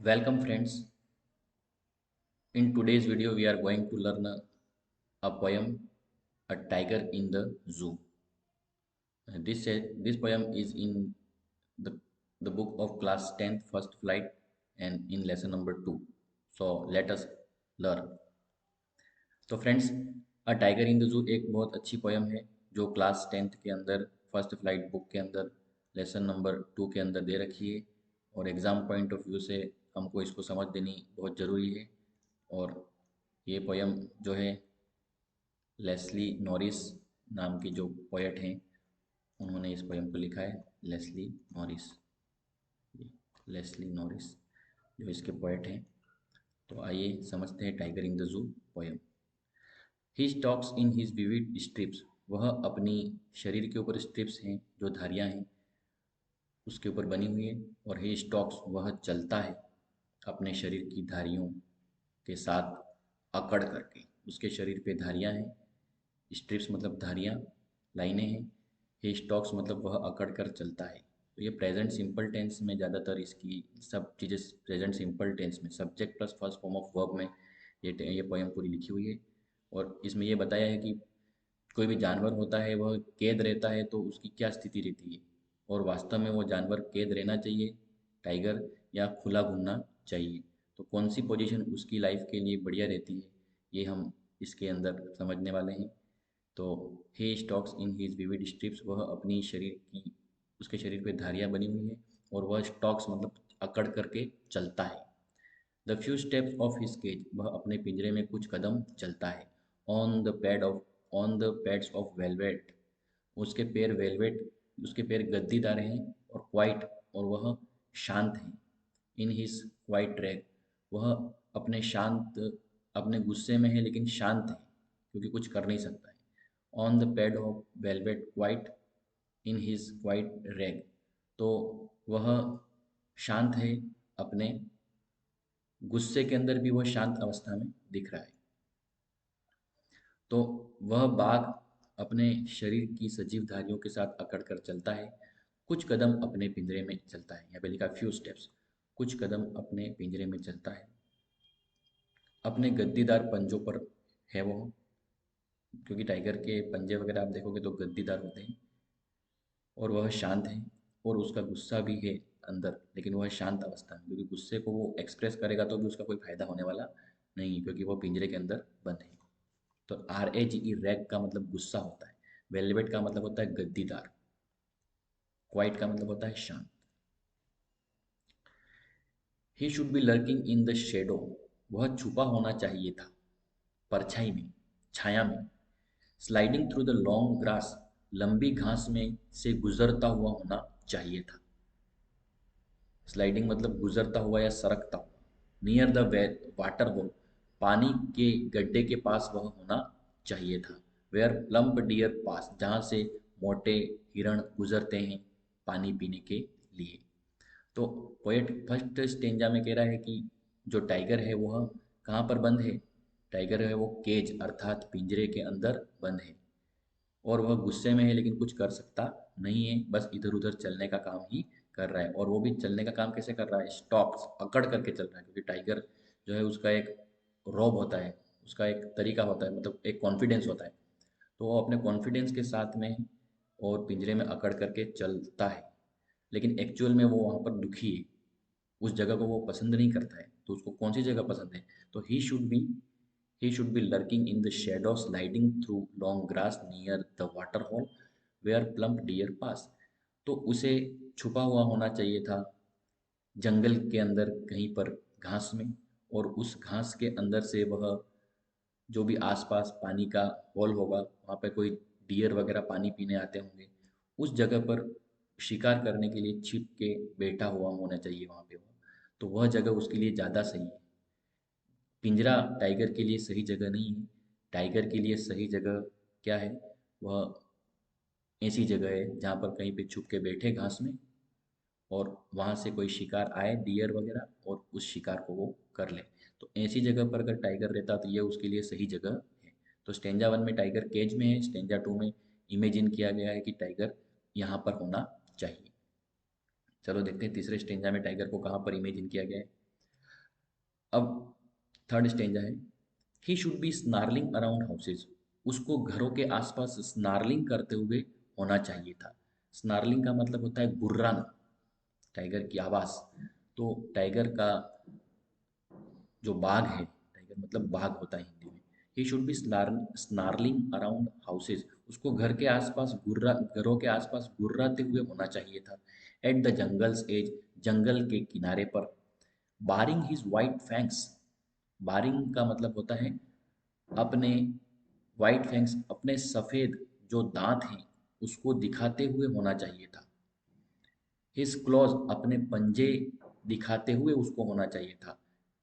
Welcome friends. In today's video we are going to learn a poem, A Tiger in the Zoo. This poem is in the, the book of class 10th first flight and in lesson number 2. So let us learn. तो friends, a tiger in the जू एक बहुत अच्छी poem है जो class 10th के अंदर first flight book के अंदर लेसन नंबर 2 के अंदर दे रखी है और एग्ज़ाम पॉइंट ऑफ व्यू से हमको इसको समझ देनी बहुत ज़रूरी है। और ये पोयम जो है लेस्ली नॉरिस नाम की जो पोएट हैं उन्होंने इस पोयम को लिखा है। लेस्ली नॉरिस, लेस्ली नॉरिस जो इसके पोएट हैं। तो आइए समझते हैं टाइगर इन द जू पोयम। ही स्टॉक्स इन हिज विविड स्ट्रिप्स, वह अपनी शरीर के ऊपर स्ट्रिप्स हैं जो धारियां हैं उसके ऊपर बनी हुई है। और ही स्टॉक्स वह चलता है अपने शरीर की धारियों के साथ अकड़ करके। उसके शरीर पे धारियां हैं, स्ट्रिप्स मतलब धारियां, लाइनें हैं। ही स्टॉक्स मतलब वह अकड़ कर चलता है। तो ये प्रेजेंट सिंपल टेंस में ज़्यादातर इसकी सब चीज़ें प्रेजेंट सिंपल टेंस में subject plus first form of verb में ये पोएम पूरी लिखी हुई है। और इसमें ये बताया है कि कोई भी जानवर होता है वह कैद रहता है तो उसकी क्या स्थिति रहती है, और वास्तव में वो जानवर कैद रहना चाहिए टाइगर, या खुला घूमना चाहिए। तो कौन सी पोजीशन उसकी लाइफ के लिए बढ़िया रहती है ये हम इसके अंदर समझने वाले हैं। तो he stalks in his vivid stripes, वह अपनी शरीर की उसके शरीर पे धारियाँ बनी हुई है और वह स्टॉक्स मतलब अकड़ करके चलता है। The few steps of his cage, वह अपने पिंजरे में कुछ कदम चलता है। On the pads of velvet, उसके पैर वेलवेट, उसके पैर गद्दीदार हैं और क्वाइट, और वह शांत है। इन हिज क्वाइट रैग, वह अपने गुस्से में है लेकिन शांत है क्योंकि कुछ कर नहीं सकता है। On the pad of velvet quite in his quiet rag, तो वह शांत है अपने गुस्से के अंदर भी वह शांत अवस्था में दिख रहा है। तो वह बाघ अपने शरीर की सजीव धारियों के साथ अकड़ कर चलता है। कुछ कदम अपने पिंजरे में चलता है, यहाँ पे लिखा फ्यू स्टेप्स, कुछ कदम अपने पिंजरे में चलता है। अपने गद्दीदार पंजों पर है वो, क्योंकि टाइगर के पंजे वगैरह आप देखोगे तो गद्दीदार होते हैं। और वह शांत है और उसका गुस्सा भी है अंदर, लेकिन वह शांत अवस्था में, क्योंकि गुस्से को वो एक्सप्रेस करेगा तो भी उसका कोई फायदा होने वाला नहीं है क्योंकि वो पिंजरे के अंदर बंद है। तो RAGE रैग का मतलब गुस्सा होता है, वेलवेट का मतलब होता है गद्दीदार, क्वाइट का मतलब होता है शांत। ही should B lurking in the shadow, वह छुपा होना चाहिए था परछाई में, छाया में। Sliding through the long grass, लंबी घास में से गुजरता हुआ होना चाहिए था। स्लाइडिंग मतलब गुजरता हुआ या सरकता हुआ। नियर द वाटर होल, पानी के गड्ढे के पास वह होना चाहिए था। वेयर प्लम्प डियर पास, जहाँ से मोटे हिरण गुजरते हैं पानी पीने के लिए। तो पोएट फर्स्ट स्टेंजा में कह रहा है कि जो टाइगर है वह कहाँ पर बंद है। टाइगर है वो केज अर्थात पिंजरे के अंदर बंद है और वह गुस्से में है लेकिन कुछ कर सकता नहीं है, बस इधर उधर चलने का काम ही कर रहा है। और वो भी चलने का काम कैसे कर रहा है, स्टॉक्स अकड़ करके चल रहा है, क्योंकि टाइगर जो है उसका एक रौब होता है, उसका एक तरीका होता है, मतलब एक कॉन्फिडेंस होता है। तो वो अपने कॉन्फिडेंस के साथ में और पिंजरे में अकड़ करके चलता है, लेकिन एक्चुअल में वो वहाँ पर दुखी है, उस जगह को वो पसंद नहीं करता है। तो उसको कौन सी जगह पसंद है, तो he should be lurking in the shadow, sliding through long grass near the water hole where plump deer pass। तो उसे छुपा हुआ होना चाहिए था जंगल के अंदर कहीं पर घास में, और उस घास के अंदर से वह जो भी आसपास पानी का होल होगा वहाँ पे कोई डियर वगैरह पानी पीने आते होंगे, उस जगह पर शिकार करने के लिए छिप के बैठा हुआ होना चाहिए वहाँ पे वो। तो वह जगह उसके लिए ज़्यादा सही है। पिंजरा टाइगर के लिए सही जगह नहीं है। टाइगर के लिए सही जगह क्या है, वह ऐसी जगह है जहाँ पर कहीं पे छुप के बैठे घास में और वहाँ से कोई शिकार आए डियर वगैरह और उस शिकार को वो कर ले। तो ऐसी जगह पर अगर टाइगर रहता तो ये उसके लिए सही जगह है। तो स्टेंजा 1 में टाइगर केज में है, स्टेंजा 2 में इमेजिन किया गया है कि टाइगर यहाँ पर होना चाहिए। चलो देखते हैं तीसरे स्टेंजा में टाइगर को कहाँ पर इमेजिन किया गया है। अब थर्ड स्टेंजा है, ही should be snarling around houses, उसको घरों के आसपास स्नार्लिंग करते हुए होना चाहिए था। स्नार्लिंग का मतलब होता है गुर्राना, टाइगर की आवाज़। तो टाइगर का जो बाघ है, टाइगर मतलब बाघ होता है हिंदी में, ही should be snarling around houses, उसको घर के आसपास गुर्रा घरों के आसपास गुर्राते हुए होना चाहिए था। एट द जंगल्स एज, जंगल के किनारे पर। बारिंग हिज वाइट फैंक्स, बारिंग का मतलब होता है अपने वाइट फैंक्स, अपने सफ़ेद जो दांत हैं उसको दिखाते हुए होना चाहिए था। हिज क्लॉज, अपने पंजे दिखाते हुए उसको होना चाहिए था।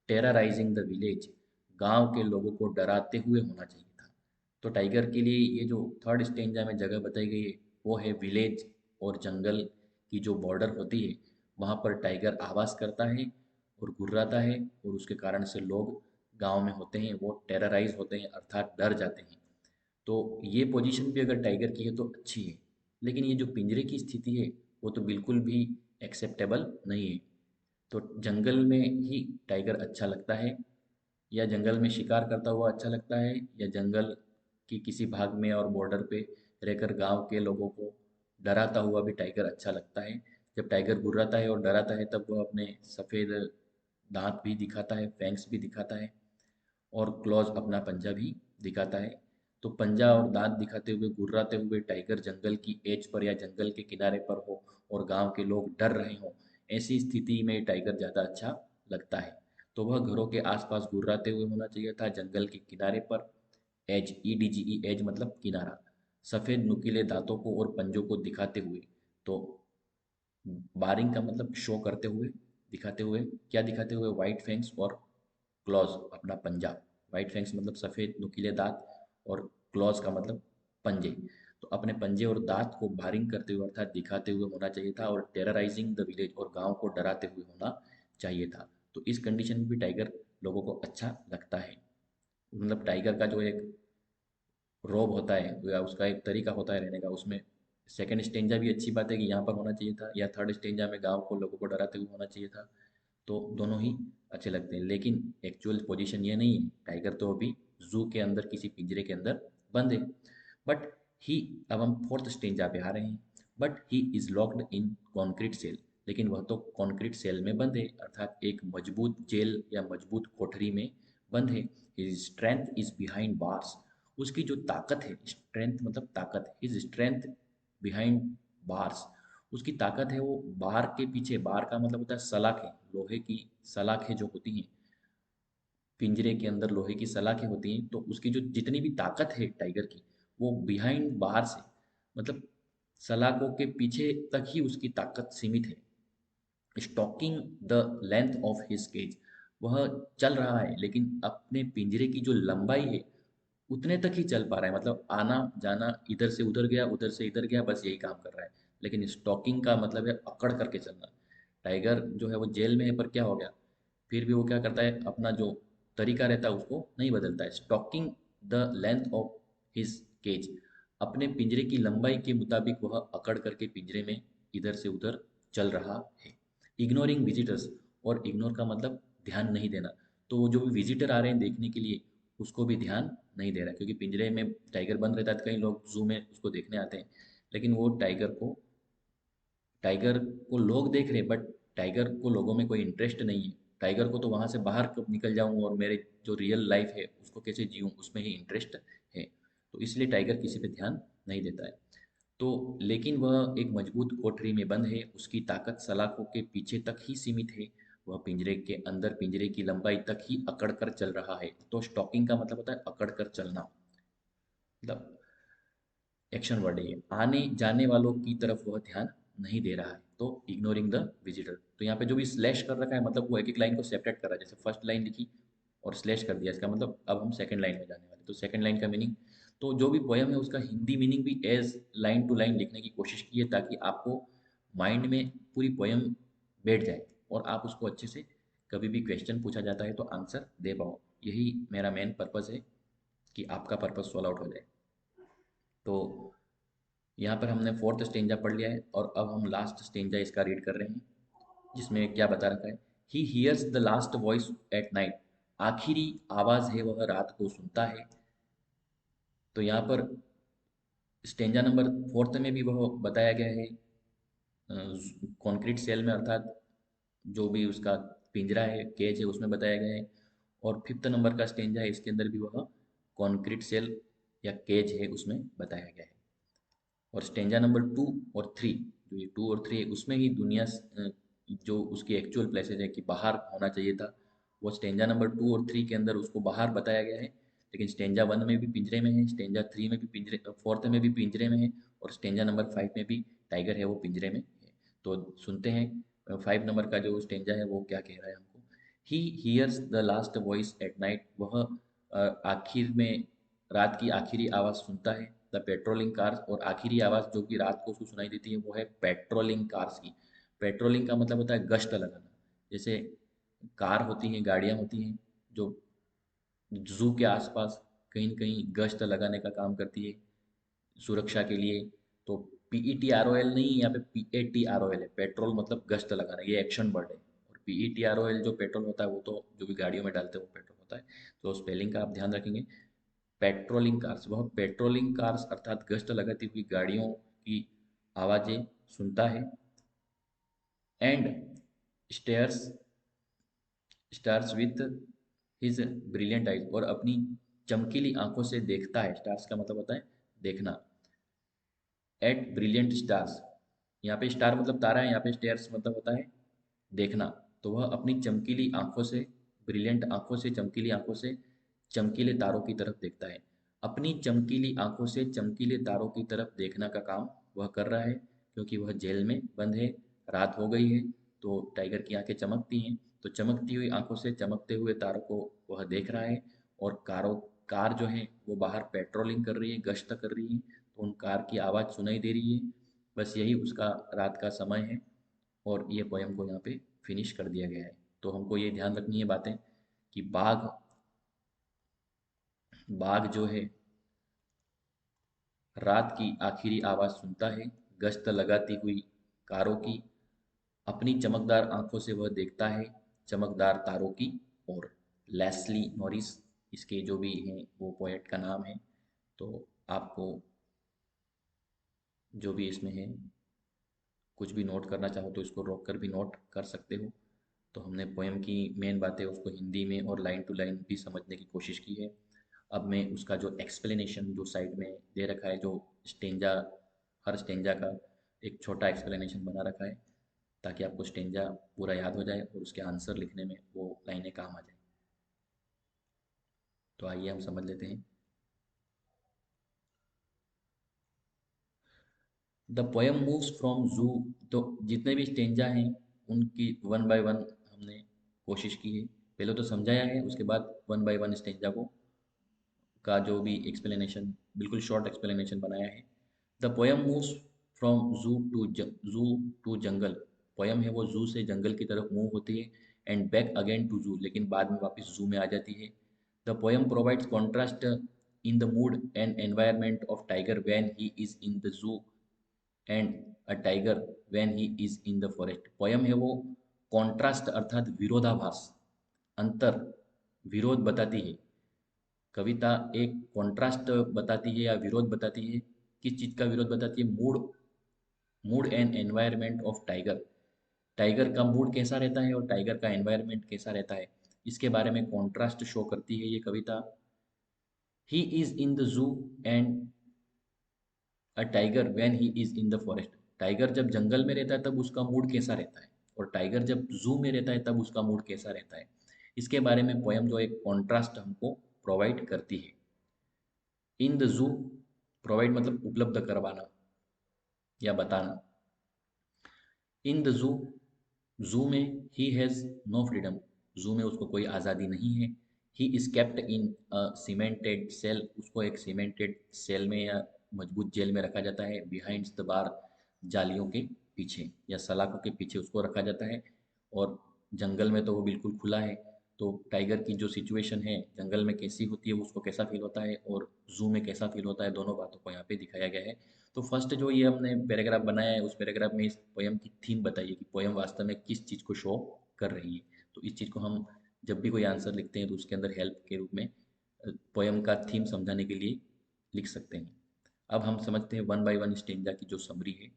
टेरराइजिंग द विलेज, गांव के लोगों को डराते हुए होना चाहिए था। तो टाइगर के लिए ये जो थर्ड स्टेंजा में जगह बताई गई है वो है विलेज और जंगल की जो बॉर्डर होती है, वहाँ पर टाइगर आवाज़ करता है और गुर्राता है, और उसके कारण से लोग गांव में होते हैं वो टेरराइज होते हैं, अर्थात डर जाते हैं। तो ये पोजीशन भी अगर टाइगर की है तो अच्छी है, लेकिन ये जो पिंजरे की स्थिति है वो तो बिल्कुल भी एक्सेप्टेबल नहीं है। तो जंगल में ही टाइगर अच्छा लगता है, या जंगल में शिकार करता हुआ अच्छा लगता है, या जंगल की किसी भाग में और बॉर्डर पे रहकर गांव के लोगों को डराता हुआ भी टाइगर अच्छा लगता है। जब टाइगर गुर्राता है और डराता है तब वह अपने सफ़ेद दांत भी दिखाता है, फैंक्स भी दिखाता है, और क्लॉज अपना पंजा भी दिखाता है। तो पंजा और दांत दिखाते हुए गुर्राते हुए टाइगर जंगल की एज पर या जंगल के किनारे पर हो और गांव के लोग डर रहे हों, ऐसी स्थिति में टाइगर ज़्यादा अच्छा लगता है। तो वह घरों के आसपास गुर्राते हुए होना चाहिए था, जंगल के किनारे पर। एज, EDGE, एज मतलब किनारा, सफ़ेद नुकीले दांतों को और पंजों को दिखाते हुए। तो बारिंग का मतलब शो करते हुए, दिखाते हुए, क्या दिखाते हुए, वाइट फैंक्स और क्लॉज अपना पंजा। वाइट फैंक्स मतलब सफ़ेद नुकीले दांत, और क्लॉज का मतलब पंजे। तो अपने पंजे और दांत को बारिंग करते हुए अर्थात दिखाते हुए होना चाहिए था, और टेरराइजिंग द विलेज, और गांव को डराते हुए होना चाहिए था। तो इस कंडीशन में भी टाइगर लोगों को अच्छा लगता है। मतलब टाइगर का जो एक रोब होता है या उसका एक तरीका होता है रहने का, उसमें सेकंड स्टेंजा भी अच्छी बात है कि यहाँ पर होना चाहिए था, या थर्ड स्टेंजा में गांव को लोगों को डराते हुए होना चाहिए था। तो दोनों ही अच्छे लगते हैं, लेकिन एक्चुअल पोजीशन ये नहीं है। टाइगर तो अभी जू के अंदर किसी पिंजरे के अंदर बंद है। बट ही, अब हम फोर्थ स्टेंजा पे आ रहे हैं। But he is locked in concrete cell, लेकिन वह तो कॉन्क्रीट सेल में बंद है, अर्थात एक मजबूत जेल या मजबूत कोठरी में बंद है। His strength is behind bars, उसकी जो ताकत है, स्ट्रेंथ मतलब ताकत, हिज स्ट्रेंथ बिहाइंड बार्स, उसकी ताकत है वो बार के पीछे। बार का मतलब होता है सलाखें, लोहे की सलाखें जो होती हैं पिंजरे के अंदर, लोहे की सलाखें होती हैं। तो उसकी जो जितनी भी ताकत है टाइगर की, वो बिहाइंड बार से, मतलब सलाखों के पीछे तक ही उसकी ताकत सीमित है। Stalking the length of his cage, वह चल रहा है लेकिन अपने पिंजरे की जो लंबाई है उतने तक ही चल पा रहा है, मतलब आना जाना, इधर से उधर गया, उधर से इधर गया, बस यही काम कर रहा है। लेकिन स्टॉकिंग का मतलब है अकड़ करके चलना। टाइगर जो है वो जेल में है, पर क्या हो गया, फिर भी वो क्या करता है, अपना जो तरीका रहता है उसको नहीं बदलता है। Stalking the length of his cage, अपने पिंजरे की लंबाई के मुताबिक वह अकड़ करके पिंजरे में इधर से उधर चल रहा है। इग्नोरिंग विजिटर्स, और इग्नोर का मतलब ध्यान नहीं देना। तो वो जो भी विजिटर आ रहे हैं देखने के लिए, उसको भी ध्यान नहीं दे रहा, क्योंकि पिंजरे में टाइगर बंद रहता है तो कई लोग जू में उसको देखने आते हैं, लेकिन वो टाइगर को लोग देख रहे हैं, बट टाइगर को लोगों में कोई इंटरेस्ट नहीं है। टाइगर को तो वहाँ से बाहर कब निकल जाऊँ और मेरे जो रियल लाइफ है उसको कैसे जीऊँ, उसमें ही इंटरेस्ट है। तो इसलिए टाइगर किसी पे ध्यान नहीं देता है। तो लेकिन वह एक मजबूत कोठरी में बंद है, उसकी ताकत सलाखों के पीछे तक ही सीमित है, वह पिंजरे के अंदर पिंजरे की लंबाई तक ही अकड़ कर चल रहा है। तो स्टॉकिंग का मतलब होता है अकड़ कर चलना, मतलब एक्शन वर्ड है ये। आने जाने वालों की तरफ वह ध्यान नहीं दे रहा है, तो इग्नोरिंग द विजिटर। तो यहाँ पे जो भी स्लैश कर रखा है, मतलब वो एक एक लाइन को सेपरेट कर रहा है। जैसे फर्स्ट लाइन लिखी और स्लैश कर दिया, इसका मतलब अब हम सेकंड लाइन में जाने वाले। तो सेकंड लाइन का मीनिंग, तो जो भी पोयम है उसका हिंदी मीनिंग भी एज लाइन टू लाइन लिखने की कोशिश की है, ताकि आपको माइंड में पूरी पोयम बैठ जाए और आप उसको अच्छे से, कभी भी क्वेश्चन पूछा जाता है तो आंसर दे पाओ। यही मेरा मेन पर्पज़ है, कि आपका पर्पज़ सॉल्व आउट हो जाए। तो यहाँ पर हमने फोर्थ स्टेंजा पढ़ लिया है, और अब हम लास्ट स्टेंजा इसका रीड कर रहे हैं, जिसमें क्या बता रखा है। He hears the last voice at night, आखिरी आवाज़ है वह रात को सुनता है। तो यहाँ पर स्टेंजा नंबर फोर्थ में भी वह बताया गया है कॉन्क्रीट सेल में, अर्थात जो भी उसका पिंजरा है, केज है, उसमें बताया गया है। और फिफ्थ नंबर का स्टेंजा है, इसके अंदर भी वह कॉन्क्रीट सेल या केज है उसमें बताया गया है। और स्टेंजा नंबर 2 और 3, जो ये 2 और 3 है, उसमें ही दुनिया जो उसकी एक्चुअल प्लेसेज है कि बाहर होना चाहिए था, वो स्टेंजा नंबर 2 और 3 के अंदर उसको बाहर बताया गया है। लेकिन स्टेंजा 1 में भी पिंजरे में है, स्टेंजा 3 में भी पिंजरे, फोर्थ में भी पिंजरे में है, और स्टेंजा नंबर 5 में भी टाइगर है वो पिंजरे में है। तो सुनते हैं 5 नंबर का जो स्टेंजा है वो क्या कह रहा है हमको। He hears the last voice at night, वह आखिर में रात की आखिरी आवाज़ सुनता है। द पेट्रोलिंग कार्स, और आखिरी आवाज़ जो कि रात को उसको सुनाई देती है वो है पेट्रोलिंग कार्स की। पेट्रोलिंग का मतलब होता है गश्त लगाना। जैसे कार होती हैं, गाड़ियाँ होती हैं जो जू के आसपास कहीं न कहीं गश्त लगाने का काम करती है सुरक्षा के लिए। तो PETROL नहीं, यहाँ पे PATROL है। पेट्रोल मतलब गश्त लगाना, ये एक्शन वर्ड है। और PETROL जो पेट्रोल होता है वो तो जो भी गाड़ियों में डालते हैं वो पेट्रोल होता है। तो स्पेलिंग का आप ध्यान रखेंगे। पेट्रोलिंग कार्स, वह पेट्रोलिंग कार्स अर्थात गश्त लगाती हुई गाड़ियों की आवाज़ें सुनता है। And stairs stars with his brilliant eyes, और अपनी चमकीली आंखों से देखता है। स्टार्स का मतलब होता है देखना। एट ब्रिलियंट स्टार्स, यहाँ पे स्टार मतलब तारा है, यहाँ पे स्टेयर्स मतलब होता है देखना। तो वह अपनी चमकीली आंखों से, ब्रिलियंट आंखों से, चमकीली आंखों से चमकीले तारों की तरफ देखता है। अपनी चमकीली आंखों से चमकीले तारों की तरफ देखने का काम वह कर रहा है, क्योंकि वह जेल में बंद है, रात हो गई है। तो टाइगर की आंखें चमकती हैं, तो चमकती हुई आंखों से चमकते हुए तारों को वह देख रहा है। और कार जो है वो बाहर पेट्रोलिंग कर रही है, गश्त कर रही है, तो उन कार की आवाज़ सुनाई दे रही है। बस यही उसका रात का समय है। और ये पोयम को यहाँ पे फिनिश कर दिया गया है। तो हमको ये ध्यान रखनी है बातें कि बाघ बाघ जो है रात की आखिरी आवाज़ सुनता है, गश्त लगाती हुई कारों की। अपनी चमकदार आंखों से वह देखता है चमकदार तारों की। और लेस्ली नॉरिस इसके जो भी हैं वो पोएट का नाम है। तो आपको जो भी इसमें है कुछ भी नोट करना चाहो तो इसको रोक कर भी नोट कर सकते हो। तो हमने पोएम की मेन बातें उसको हिंदी में और लाइन टू लाइन भी समझने की कोशिश की है। अब मैं उसका जो एक्सप्लेनेशन जो साइड में दे रखा है, जो स्टेंजा, हर स्टेंजा का एक छोटा एक्सप्लेनेशन बना रखा है, ताकि आपको स्टेंजा पूरा याद हो जाए और उसके आंसर लिखने में वो लाइनें काम आ जाए। तो आइए हम समझ लेते हैं। द पोएम मूव्स फ्रॉम जू। तो जितने भी स्टेंजा हैं उनकी वन बाय वन हमने कोशिश की है। पहले तो समझाया है, उसके बाद वन बाय वन स्टेंजा को का जो भी एक्सप्लेनेशन, बिल्कुल शॉर्ट एक्सप्लेनेशन बनाया है। द पोएम मूव्स फ्रॉम जू टू जंगल। पोएम है वो जू से जंगल की तरफ मूव होती है। एंड बैक अगेन टू जू, लेकिन बाद में वापस जू में आ जाती है। The poem provides contrast in the mood and environment of tiger when he is in the zoo and a tiger when he is in the forest. Poem है वो कॉन्ट्रास्ट अर्थात विरोधाभास, अंतर, विरोध बताती है। कविता एक कॉन्ट्रास्ट बताती है या विरोध बताती है। किस चीज़ का विरोध बताती है? Mood, mood and environment of tiger. Tiger का मूड कैसा रहता है और टाइगर का एनवायरनमेंट कैसा रहता है, इसके बारे में कॉन्ट्रास्ट शो करती है ये कविता। He is in the zoo and a tiger when he is in the forest. Tiger जब जंगल में रहता है तब उसका मूड कैसा रहता है, और टाइगर जब जू में रहता है तब उसका मूड कैसा रहता है, इसके बारे में पोयम जो एक कॉन्ट्रास्ट हमको प्रोवाइड करती है। इन द जू, प्रोवाइड मतलब उपलब्ध करवाना या बताना। इन द जू, जू में ही हैज़ नो फ्रीडम, जू में उसको कोई आज़ादी नहीं है। He is kept in a cemented cell, उसको एक सीमेंटेड सेल में या मजबूत जेल में रखा जाता है। बिहाइंड द बार, जालियों के पीछे या सलाखों के पीछे उसको रखा जाता है। और जंगल में तो वो बिल्कुल खुला है। तो टाइगर की जो सिचुएशन है जंगल में कैसी होती है, उसको कैसा फील होता है, और जू में कैसा फील होता है, दोनों बातों को यहाँ पे दिखाया गया है। तो फर्स्ट जो ये हमने पैराग्राफ बनाया है, उस पैराग्राफ में इस पोयम की थीम बताइए कि पोयम वास्तव में किस चीज़ को शो कर रही है। तो इस चीज़ को हम जब भी कोई आंसर लिखते हैं तो उसके अंदर हेल्प के रूप में पोएम का थीम समझाने के लिए लिख सकते हैं। अब हम समझते हैं वन बाय वन स्टेंजा की जो समरी है,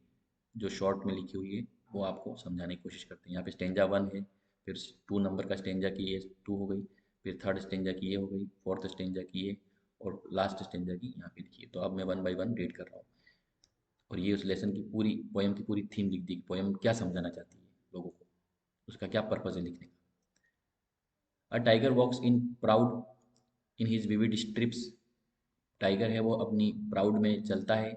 जो शॉर्ट में लिखी हुई है, वो आपको समझाने की कोशिश करते हैं। यहाँ पे स्टेंजा वन है, फिर 2 नंबर का स्टेंजा की ये 2 हो गई, फिर थर्ड स्टेंजा की ये हो गई, फोर्थ स्टेंजा की ये, और लास्ट स्टेंजा की यहाँ पे लिखी है। तो अब मैं वन बाय वन रीड कर रहा हूँ, और ये उस लेसन की पूरी पोएम की पूरी थीम लिख दी कि पोएम क्या समझाना चाहती है लोगों को, उसका क्या पर्पज़ है लिखने का। A tiger walks in proud in his vivid stripes. Tiger है वो अपनी प्राउड में चलता है,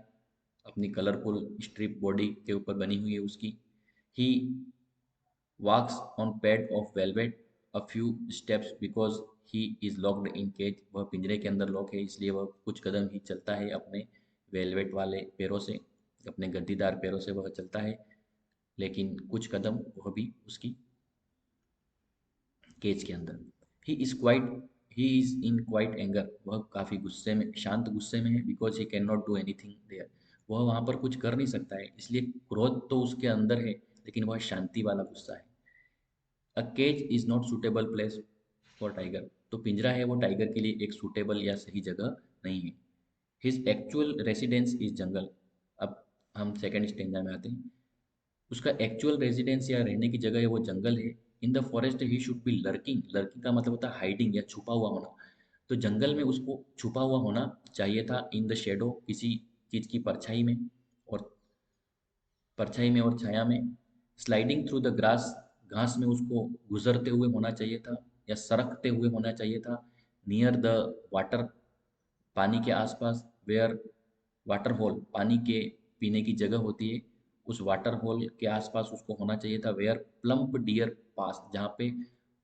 अपनी कलरफुल स्ट्रिप बॉडी के ऊपर बनी हुई है उसकी। He walks on pad of velvet a few steps because he is locked in cage. वह पिंजरे के अंदर लॉक है, इसलिए वह कुछ कदम ही चलता है अपने वेलवेट वाले पैरों से, अपने गद्दीदार पैरों से वह चलता है, लेकिन कुछ कदम वह भी उसकी केज के अंदर। He is quite he is in quite anger. वह काफ़ी गुस्से में, शांत गुस्से में है, because he can not do anything there. वह वहाँ पर कुछ कर नहीं सकता है, इसलिए क्रोध तो उसके अंदर है, लेकिन वह शांति वाला गुस्सा है। A cage is not suitable place for tiger. तो पिंजरा है वो टाइगर के लिए एक सूटेबल या सही जगह नहीं है। हिज एक्चुअल रेसिडेंस इज जंगल। अब हम सेकेंड स्टेंजा में आते हैं। उसका एक्चुअल रेजिडेंस या रहने की जगह है वो जंगल है। इन the forest he should B lurking. Lurking का मतलब होता है हाइडिंग या छुपा हुआ होना। तो जंगल में उसको छुपा हुआ होना चाहिए था, इन द शेडो, किसी चीज़ की परछाई में, और परछाई में और छाया में। स्लाइडिंग थ्रू द ग्रास, घास में उसको गुजरते हुए होना चाहिए था या सरकते हुए होना चाहिए था। नियर द वाटर, पानी के आसपास। वेयर वाटर होल, पानी के पीने की जगह होती है, उस वाटर होल के आसपास उसको होना चाहिए था। वेयर प्लम्प डियर पास, जहाँ पे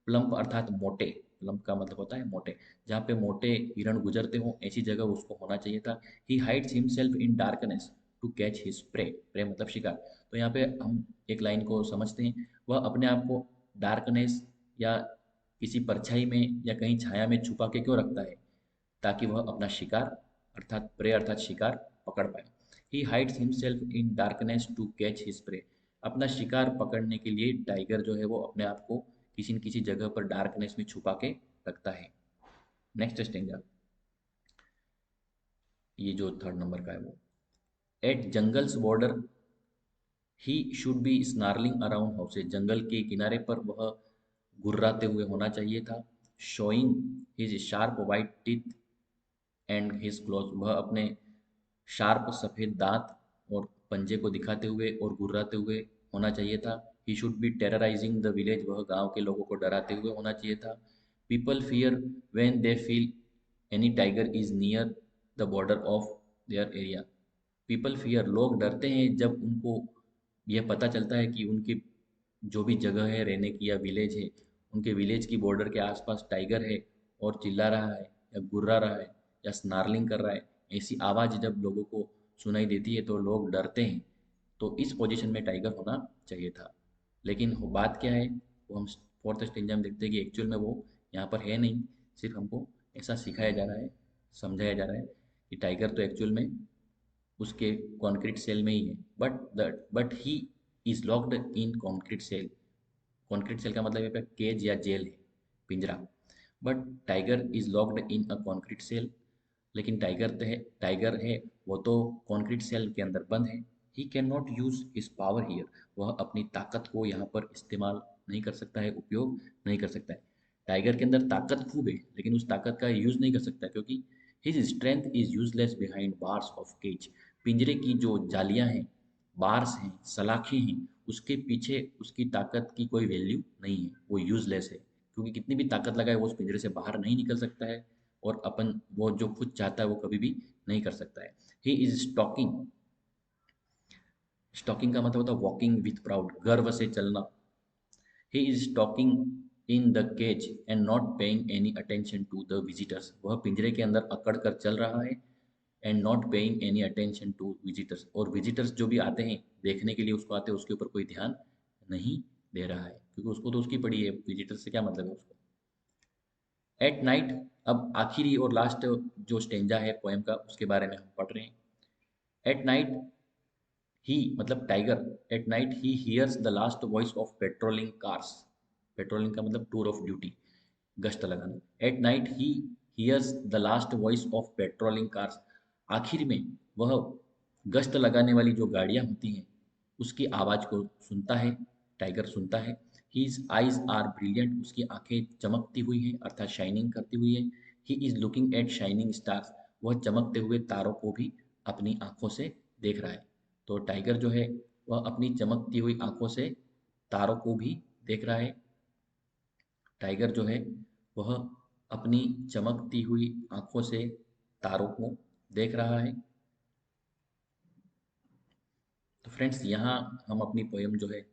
प्लम्प अर्थात मोटे, प्लम्प का मतलब होता है मोटे, जहाँ पे मोटे हिरण गुजरते हो, ऐसी जगह उसको होना चाहिए था। He hides himself in darkness to catch his prey. Prey मतलब शिकार। तो यहाँ पे हम एक लाइन को समझते हैं, वह अपने आप को डार्कनेस या किसी परछाई में या कहीं छाया में छुपा के क्यों रखता है, ताकि वह अपना शिकार अर्थात प्रे अर्थात शिकार पकड़ पाए। He hides himself in darkness to catch his prey. अपना शिकार पकड़ने के लिए टाइगर जो है वो अपने आप को किसी न किसी जगह पर डार्कनेस में छुपा के रखता है। नेक्स्ट स्टेंजा, ये जो 3rd नंबर का है वो। At jungles border he should be snarling around houses. जंगल के किनारे पर वह गुर्राते हुए होना चाहिए था। Showing his sharp white teeth and his claws. वह अपने शार्प सफ़ेद दांत और पंजे को दिखाते हुए और गुर्राते हुए होना चाहिए था। ही should B terrorising the village. वह गांव के लोगों को डराते हुए होना चाहिए था। People fear when they feel any tiger is near the border of their area. People fear, लोग डरते हैं जब उनको यह पता चलता है कि उनकी जो भी जगह है रहने की या विलेज है, उनके विलेज की बॉर्डर के आसपास टाइगर है और चिल्ला रहा है या गुर्रा रहा है या स्नार्लिंग कर रहा है। ऐसी आवाज़ जब लोगों को सुनाई देती है तो लोग डरते हैं। तो इस पोजीशन में टाइगर होना चाहिए था, लेकिन बात क्या है, वो हम फोर्थ स्टेंजा में देखते हैं कि एक्चुअल में वो यहाँ पर है नहीं। सिर्फ हमको ऐसा सिखाया जा रहा है, समझाया जा रहा है कि टाइगर तो एक्चुअल में उसके कॉन्क्रीट सेल में ही है, but he is locked in concrete cell. Concrete cell का मतलब यहाँ पे केज या जेल है, पिंजरा। But tiger is locked in a concrete cell. लेकिन टाइगर है वो तो कॉन्क्रीट सेल के अंदर बंद है। He can not use his power here. वह अपनी ताकत को यहाँ पर इस्तेमाल नहीं कर सकता है, उपयोग नहीं कर सकता है। टाइगर के अंदर ताकत खूब है, लेकिन उस ताकत का यूज नहीं कर सकता, क्योंकि his strength is useless behind bars of cage. पिंजरे की जो जालियां हैं, बार्स हैं, सलाखें हैं, उसके पीछे उसकी ताकत की कोई वैल्यू नहीं है, वो यूजलेस है, क्योंकि कितनी भी ताकत लगाए वो उस पिंजरे से बाहर नहीं निकल सकता है, और अपन वो जो खुद चाहता है वो कभी भी नहीं कर सकता है। ही इज स्टॉकिंग। स्टॉकिंग का मतलब होता है वॉकिंग विथ प्राउड, गर्व से चलना। He is stalking in the cage and not paying any attention to the visitors. वह पिंजरे के अंदर अकड़ कर चल रहा है, and not paying any attention to visitors, और विजिटर्स जो भी आते हैं देखने के लिए उसको आते हैं, उसके ऊपर कोई ध्यान नहीं दे रहा है, क्योंकि उसको तो उसकी पड़ी है, विजिटर्स से क्या मतलब है उसको। एट नाइट, अब आखिरी और लास्ट जो स्टेंजा है पोएम का उसके बारे में हम पढ़ रहे हैं। एट नाइट ही मतलब tiger, at night he hears the last voice of patrolling cars. Patrolling का मतलब टूर ऑफ ड्यूटी, गश्त लगाना। At night he hears the last voice of patrolling cars. आखिर में वह गश्त लगाने वाली जो गाड़ियाँ होती हैं उसकी आवाज़ को सुनता है, टाइगर सुनता है। हीज आइज आर ब्रिलियंट, उसकी आंखें चमकती हुई हैं अर्थात शाइनिंग करती हुई है। He is looking at shining stars, वह चमकते हुए तारों को भी अपनी आंखों से देख रहा है। तो टाइगर जो है वह अपनी चमकती हुई आंखों से तारों को भी देख रहा है। टाइगर जो है वह अपनी चमकती हुई आंखों से तारों को देख रहा है। तो फ्रेंड्स यहाँ हम अपनी पोयम जो है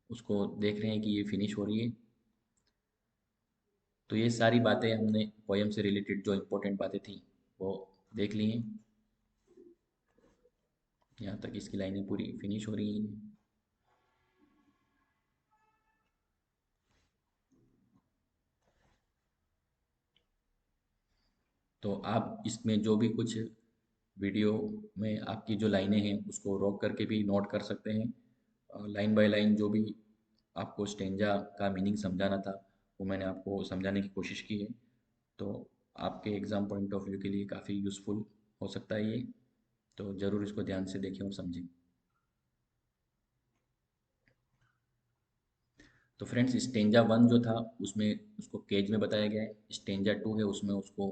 उसको देख रहे हैं कि ये फिनिश हो रही है। तो ये सारी बातें हमने पोयम से रिलेटेड जो इम्पोर्टेंट बातें थी वो देख ली हैं। यहाँ तक इसकी लाइनें पूरी फिनिश हो रही हैं। तो आप इसमें जो भी कुछ वीडियो में आपकी जो लाइनें हैं उसको रोक करके भी नोट कर सकते हैं। लाइन बाय लाइन जो भी आपको स्टेंजा का मीनिंग समझाना था वो मैंने आपको समझाने की कोशिश की है। तो आपके एग्ज़ाम पॉइंट ऑफ व्यू के लिए काफ़ी यूज़फुल हो सकता है ये। तो ज़रूर इसको ध्यान से देखें और समझें। तो फ्रेंड्स स्टेंजा वन जो था उसमें उसको केज में बताया गया है। स्टेंजा टू है उसमें उसको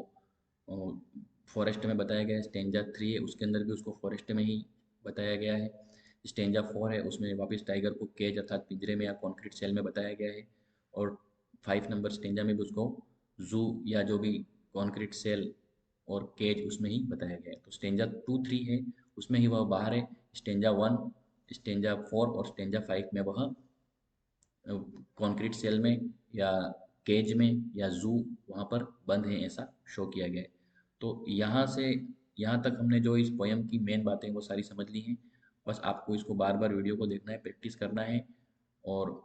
फॉरेस्ट में बताया गया है। स्टेंजा थ्री है उसके अंदर भी उसको फॉरेस्ट में ही बताया गया है। स्टेंजा फोर है उसमें वापस टाइगर को केज अर्थात पिंजरे में या कॉन्क्रीट सेल में बताया गया है। और 5 नंबर स्टेंजा में भी उसको जू या जो भी कॉन्क्रीट सेल और केज उसमें ही बताया गया है। तो स्टेंजा टू थ्री है उसमें ही वह बाहर है। स्टेंजा वन, स्टेंजा फोर और स्टेंजा फाइव में वह कॉन्क्रीट सेल में या केज में या जू वहाँ पर बंद हैं ऐसा शो किया गया है। तो यहाँ से यहाँ तक हमने जो इस पोयम की मेन बातें वो सारी समझ ली हैं। बस आपको इसको बार बार वीडियो को देखना है, प्रैक्टिस करना है। और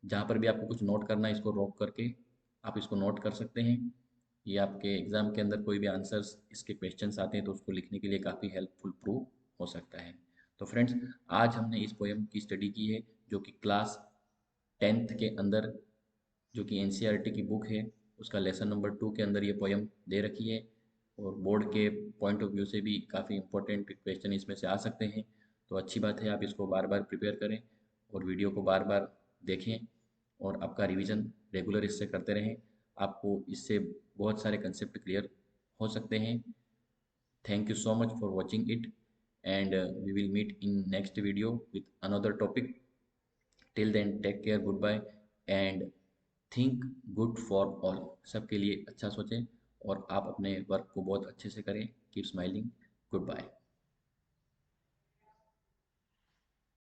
जहाँ पर भी आपको कुछ नोट करना है इसको रोक करके आप इसको नोट कर सकते हैं। ये आपके एग्ज़ाम के अंदर कोई भी आंसर्स इसके क्वेश्चंस आते हैं तो उसको लिखने के लिए काफ़ी हेल्पफुल प्रूव हो सकता है। तो फ्रेंड्स आज हमने इस पोयम की स्टडी की है जो कि क्लास 10th के अंदर जो कि एनसीईआरटी की बुक है उसका लेसन नंबर 2 के अंदर ये पोयम दे रखी है। और बोर्ड के पॉइंट ऑफ व्यू से भी काफ़ी इंपॉर्टेंट क्वेश्चन इसमें से आ सकते हैं। तो अच्छी बात है आप इसको बार बार प्रिपेयर करें और वीडियो को बार बार देखें और आपका रिवीजन रेगुलर इससे करते रहें। आपको इससे बहुत सारे कंसेप्ट क्लियर हो सकते हैं। Thank you so much for watching it and we will meet in next video with another topic. Till then take care, good bye and think good for all. सबके लिए अच्छा सोचें और आप अपने वर्क को बहुत अच्छे से करें। Keep smiling. Good bye.